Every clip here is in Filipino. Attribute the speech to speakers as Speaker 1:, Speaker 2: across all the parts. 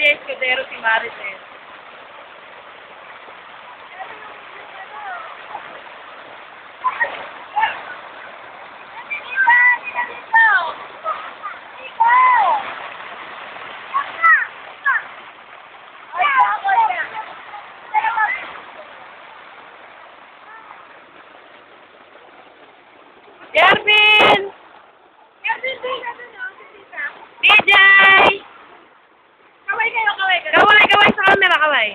Speaker 1: Pamilya Escudero si Marites. Ervin! DJ!
Speaker 2: Kaway kayo, kaway.
Speaker 1: Kaway sa camera, kaway.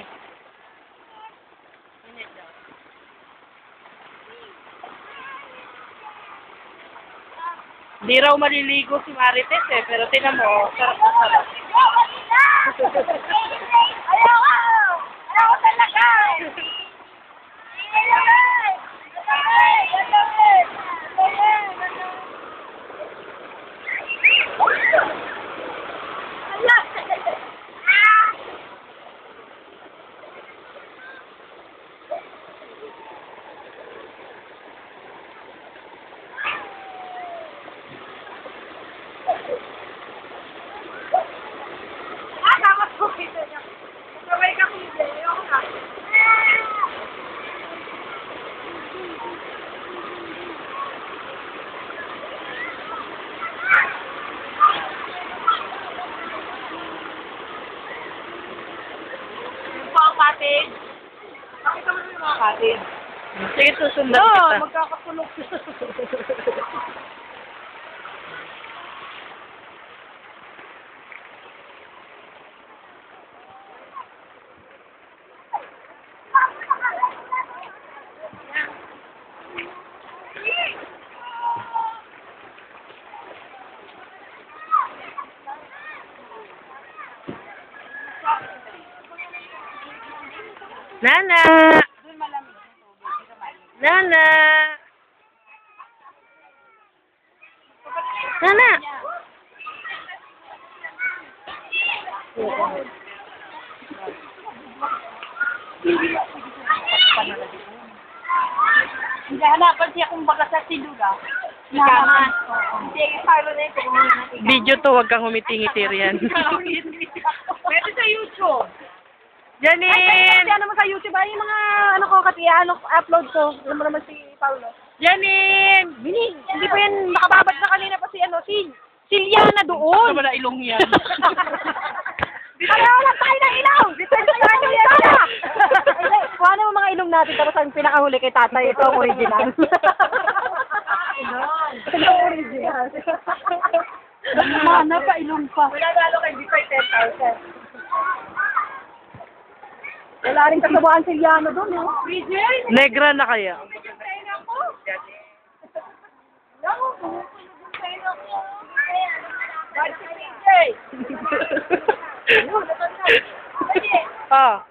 Speaker 1: Hindi raw maliligo si Marites eh, pero tinan mo, sarap na sarap.
Speaker 2: Ayoko talaga!
Speaker 1: Kapatid. Pakita mo yung mga kapatid. Sige, susundan
Speaker 2: No,
Speaker 1: kita.
Speaker 2: magkakakulog.
Speaker 1: Nana! Nana! Nana!
Speaker 2: Hanapan siya kung baka sa silura. Naman. Hindi, palo na ito.
Speaker 1: Video to, wag kang humitingiti riyan.
Speaker 2: Pwede sa YouTube.
Speaker 1: Janine!
Speaker 2: Ay, ano mo sa YouTube ay yung mga ano ko upload ko. Alam mo naman si Paulo.
Speaker 1: Janine!
Speaker 2: Hindi pa yan nakababad na kanina pa si Liana doon.
Speaker 1: Ano ba na ilong yan?
Speaker 2: Wala tayo ng ilaw! Dito tayo ng ilaw! Kuha na mo mga ilong natin tapos ang pinakahuli kay tatay. Ito ang original. Ito ang original. Mana pa ilong pa.
Speaker 1: Wala lalo kay Bipay 10,000.
Speaker 2: Wala rin kasabuhan si Liana doon.
Speaker 1: Negra na kaya? Ah.